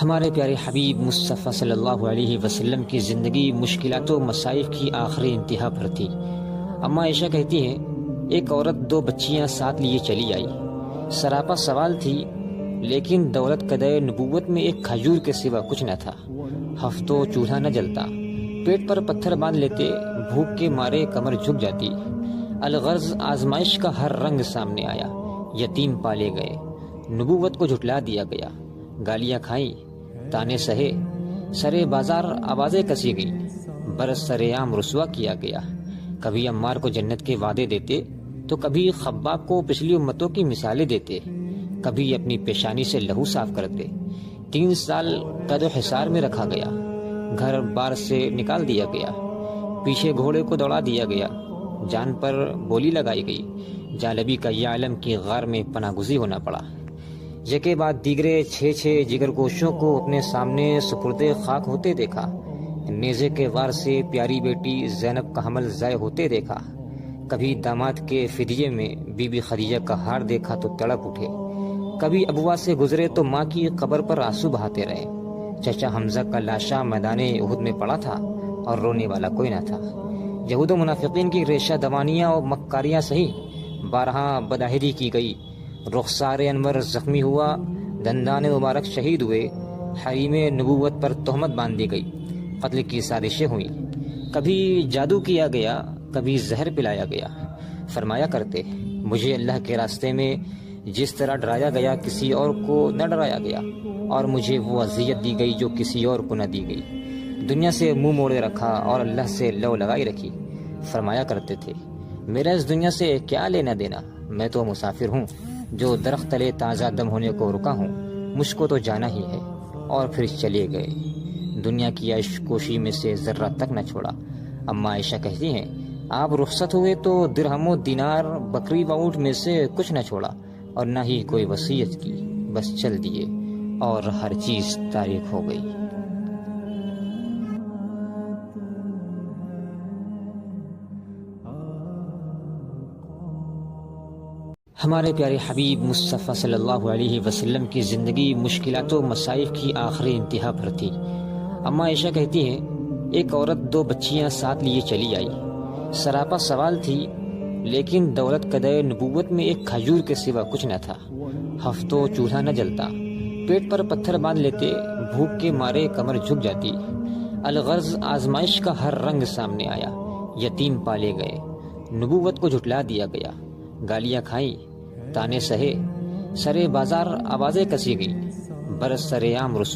ہمارے پیارے حبیب مصطفیٰ صلی اللہ علیہ وسلم کی زندگی مشکلات و مصائب کی آخری انتہا پر تھی۔ اماں عائشہ کہتی ہیں، ایک عورت 2 بچیاں ساتھ لیے چلی آئی۔ سراپا سوال تھی، لیکن دولت قدر نبوت میں ایک کھجور کے سوا کچھ نہ تھا۔ ہفتوں چولہا نہ جلتا، پیٹ پر پتھر باندھ لیتے، بھوک کے مارے کمر جھک جاتی۔ الغرض آزمائش کا ہر رنگ سامنے آیا، یتیم پالے گئے، نبوت کو جھٹلا دیا گیا، گالیاں کھائیں، تانے سہے، سرے بازار آوازیں کسی گئیں، برس سرعام رسوا کیا گیا۔ کبھی عمار کو جنت کے وعدے دیتے تو کبھی خباب کو پچھلی امتوں کی مثالیں دیتے، کبھی اپنی پیشانی سے لہو صاف کرتے۔ 3 سال قید و حصار میں رکھا گیا، گھر بار سے نکال دیا گیا، پیچھے گھوڑے کو دوڑا دیا گیا، جان پر بولی لگائی گئی، جالبی کا یہ عالم کی غار میں پناہ گزین ہونا پڑا۔ یکے بعد دیگرے 6 جگر گوشوں کو اپنے سامنے سپردے خاک ہوتے دیکھا، نیزے کے وار سے پیاری بیٹی زینب کا حمل ضائع ہوتے دیکھا۔ کبھی داماد کے فدیے میں بی بی خدیجہ کا ہار دیکھا تو تڑپ اٹھے، کبھی ابوا سے گزرے تو ماں کی قبر پر آنسو بہاتے رہے۔ چچا حمزہ کا لاشا میدان احد میں پڑا تھا اور رونے والا کوئی نہ تھا۔ یہود و منافقین کی ریشہ دوانیاں اور مکاریاں سہی، بارہا بداہری کی گئی، رخسار انور زخمی ہوا، دندان مبارک شہید ہوئے، حریم نبوت پر تہمت باندھ دی گئی، قتل کی سازشیں ہوئیں۔ کبھی جادو کیا گیا، کبھی زہر پلایا گیا۔ فرمایا کرتے، مجھے اللہ کے راستے میں جس طرح ڈرایا گیا کسی اور کو نہ ڈرایا گیا، اور مجھے وہ اذیت دی گئی جو کسی اور کو نہ دی گئی۔ دنیا سے منہ موڑے رکھا اور اللہ سے لو لگائی رکھی۔ فرمایا کرتے تھے، میرا اس دنیا سے کیا لینا دینا، میں تو مسافر ہوں جو درخت تلے تازہ دم ہونے کو رکا ہوں، مجھ کو تو جانا ہی ہے۔ اور پھر چلے گئے، دنیا کی عیش کوشی میں سے ذرہ تک نہ چھوڑا۔ اماں عائشہ کہتی ہیں، آپ رخصت ہوئے تو درہم و دینار، بکری و اونٹ میں سے کچھ نہ چھوڑا، اور نہ ہی کوئی وصیت کی، بس چل دیے اور ہر چیز تاریک ہو گئی۔ ہمارے پیارے حبیب مصطفیٰ صلی اللہ علیہ وسلم کی زندگی مشکلات و مصائب کی آخری انتہا پر تھی۔ اماں عائشہ کہتی ہیں، ایک عورت 2 بچیاں ساتھ لیے چلی آئی۔ سراپا سوال تھی، لیکن دولت قدر نبوت میں ایک کھجور کے سوا کچھ نہ تھا۔ ہفتوں چولہا نہ جلتا، پیٹ پر پتھر باندھ لیتے، بھوک کے مارے کمر جھک جاتی۔ الغرض آزمائش کا ہر رنگ سامنے آیا، یتیم پالے گئے، نبوت کو جھٹلا دیا گیا، گالیاں کھائیں، تانے سہے، سرے بازار آوازیں کسی گئیں، برس سرعام رسوا